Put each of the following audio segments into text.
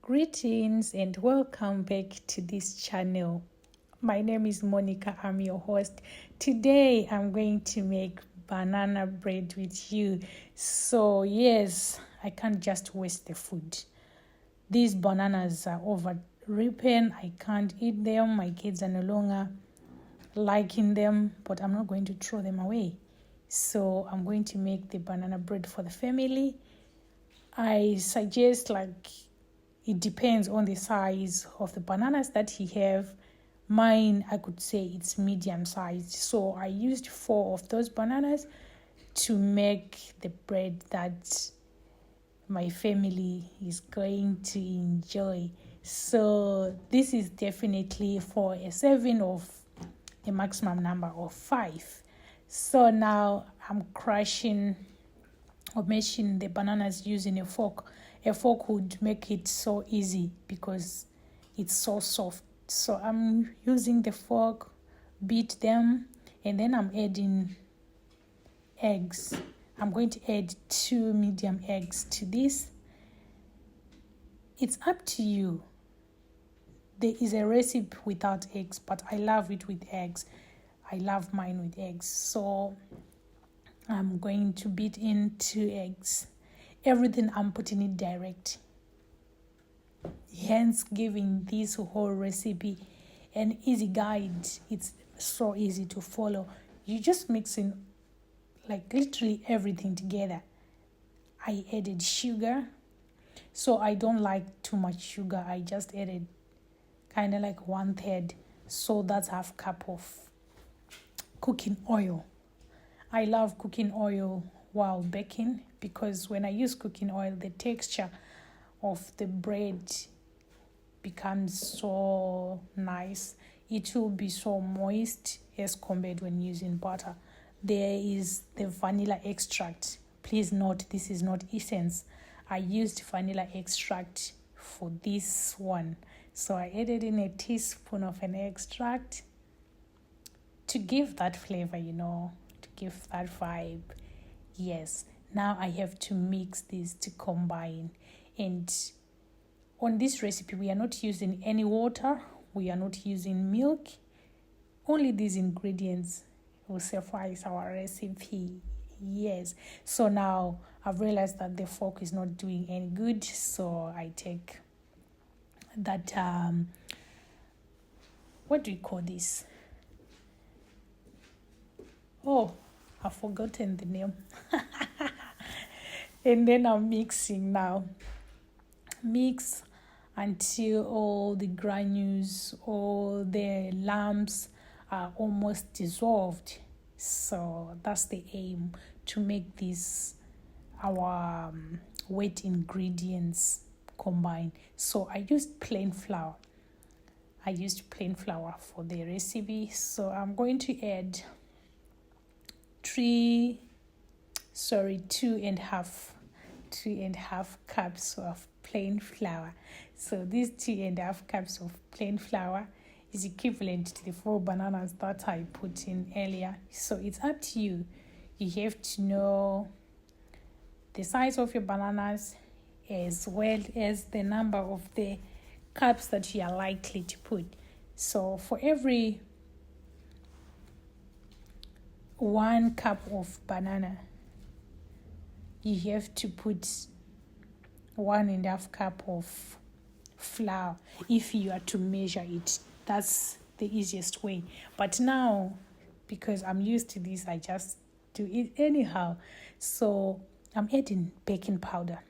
Greetings and welcome back to this channel. My name is Monica, I'm your host. Today I'm going to make banana bread with you. So yes, I can't just waste the food. These bananas are over ripen, I can't eat them. My kids are no longer liking them, but I'm not going to throw them away. So I'm going to make the banana bread for the family. I suggest it depends on the size of the bananas that you have. Mine, I could say it's medium sized. So I used 4 of those bananas to make the bread that my family is going to enjoy. So this is definitely for a serving of a maximum number of 5. So now I'm crushing or mashing the bananas using a fork. A fork would make it so easy because it's so soft. So I'm using the fork, beat them, and then I'm adding eggs. I'm going to add 2 medium eggs to this. It's up to you. There is a recipe without eggs, but I love it with eggs. I love mine with eggs. So I'm going to beat in 2 eggs. Everything I'm putting it direct. Hence giving this whole recipe an easy guide. It's so easy to follow. You just mixing literally everything together. I added sugar. So I don't like too much sugar. I just added kind of 1/3. So that's half cup of cooking oil. I love cooking oil while baking because when I use cooking oil, the texture of the bread becomes so nice. It will be so moist as compared when using butter. There is the vanilla extract. Please note, this is not essence. I used vanilla extract for this one. So I added in a teaspoon of an extract to give that flavor, to give that vibe. Yes, now I have to mix this to combine. And on this recipe, we are not using any water. We are not using milk. Only these ingredients will suffice our recipe. Yes. So now I've realized that the fork is not doing any good. So I take that, what do you call this? Oh, I've forgotten the name. And then I'm mixing now. Mix until all the granules, all the lumps are almost dissolved. So that's the aim, to make this our wet ingredients combine. So I used plain flour. I used plain flour for the recipe. So I'm going to add 2.5 cups of plain flour. So these 2.5 cups of plain flour is equivalent to the 4 bananas that I put in earlier. So it's up to you. You have to know the size of your bananas as well as the number of the cups that you are likely to put. So for every 1 cup of banana, you have to put 1.5 cup of flour if you are to measure it. That's the easiest way. But now, because I'm used to this, I just do it anyhow. So I'm adding baking powder.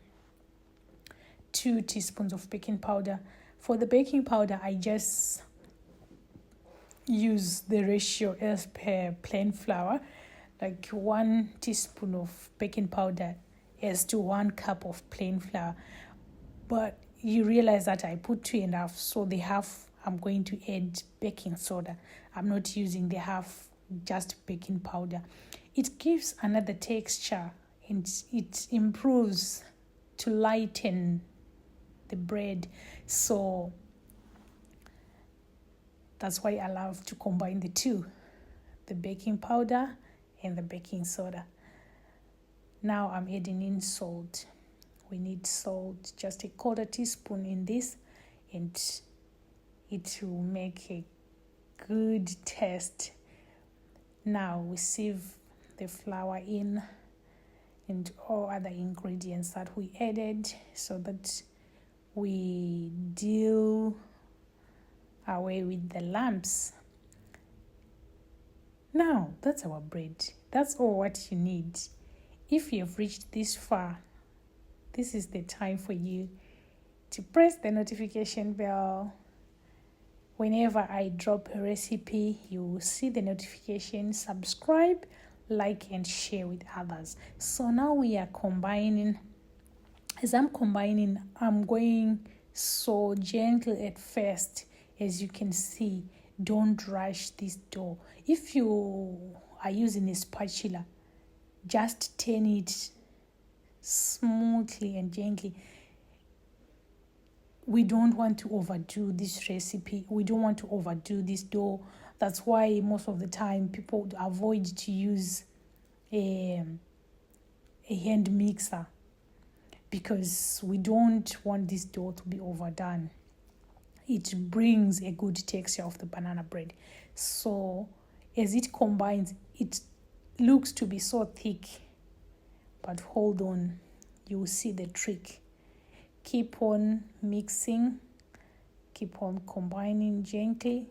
2 teaspoons of baking powder. For the baking powder, I just use the ratio as per plain flour, 1 teaspoon of baking powder as to 1 cup of plain flour. But you realize that I put 2.5, so the half I'm going to add baking soda. I'm not using the half, just baking powder. It gives another texture and it improves to lighten the bread. So that's why I love to combine the two, the baking powder and the baking soda. Now I'm adding in salt. We need salt, just a quarter teaspoon in this, and it will make a good taste. Now we sieve the flour in and all other ingredients that we added so that we deal away with the lumps. Now that's our bread. That's all what you need. If you've reached this far, this is the time for you to press the notification bell. Whenever I drop a recipe, you will see the notification. Subscribe, like, and share with others. So now we are combining. As I'm combining, I'm going so gentle at first. As you can see, don't rush this dough. If you are using a spatula, just turn it smoothly and gently. We don't want to overdo this recipe. We don't want to overdo this dough. That's why most of the time people avoid to use a hand mixer, because we don't want this dough to be overdone. It brings a good texture of the banana bread. So as it combines, it looks to be so thick, but hold on, you will see the trick. Keep on mixing, keep on combining gently.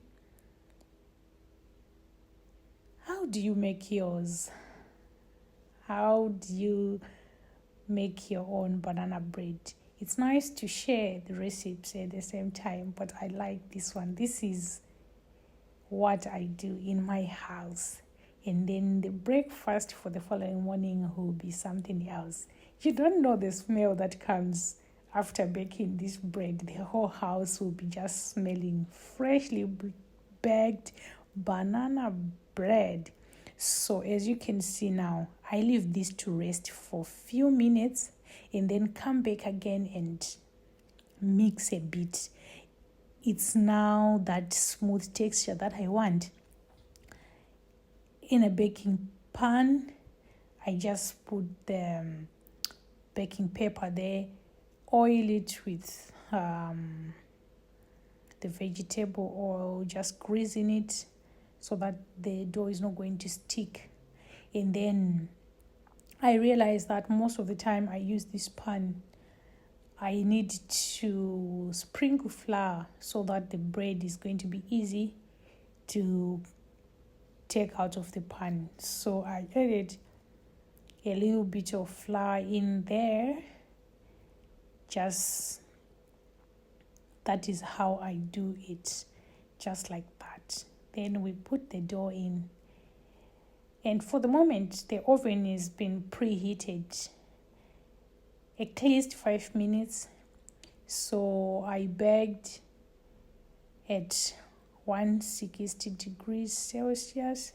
How do you make yours? How do you make your own banana bread? It's nice to share the recipes at the same time, but I like this one. This is what I do in my house. And then the breakfast for the following morning will be something else. You don't know the smell that comes after baking this bread. The whole house will be just smelling freshly baked banana bread. So as you can see now, I leave this to rest for a few minutes and then come back again and mix a bit. It's now that smooth texture that I want. In a baking pan, I just put the baking paper there, oil it with the vegetable oil, just greasing it so that the dough is not going to stick. And then I realized that most of the time I use this pan, I need to sprinkle flour so that the bread is going to be easy to take out of the pan. So I added a little bit of flour in there. Just that is how I do it, just like that. Then we put the dough in, and for the moment the oven is been preheated at least 5 minutes. So I baked at 160 degrees Celsius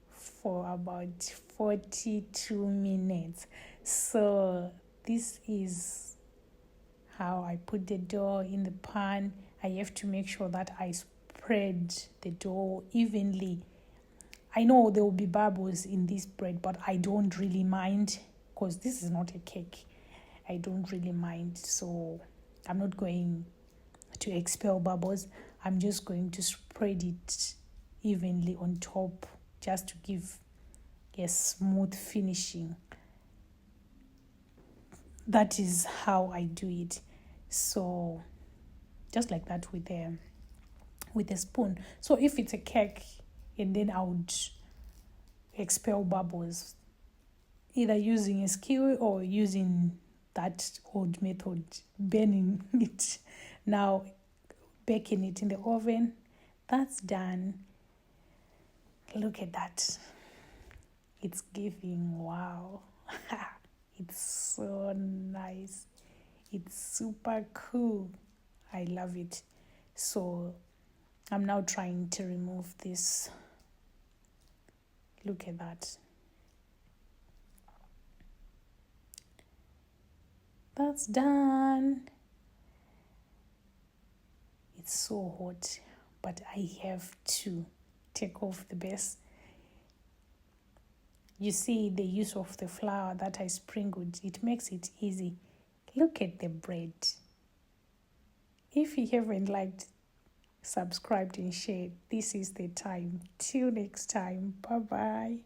for about 42 minutes. So this is how I put the dough in the pan. I have to make sure that I spread the dough evenly. I know there will be bubbles in this bread, but I don't really mind because this is not a cake. I don't really mind, so I'm not going to expel bubbles. I'm just going to spread it evenly on top just to give a smooth finishing. That is how I do it. So just like that with a spoon. So if it's a cake, and then I would expel bubbles either using a skewer or using that old method, burning it. Now baking it in the oven. That's done. Look at that. It's giving wow. It's so nice. It's super cool. I love it. So I'm now trying to remove this. Look at that. That's done. It's so hot, but I have to take off the base. You see the use of the flour that I sprinkled, it makes it easy. Look at the bread. If you haven't liked, subscribed, and shared, this is the time. Till next time. Bye bye.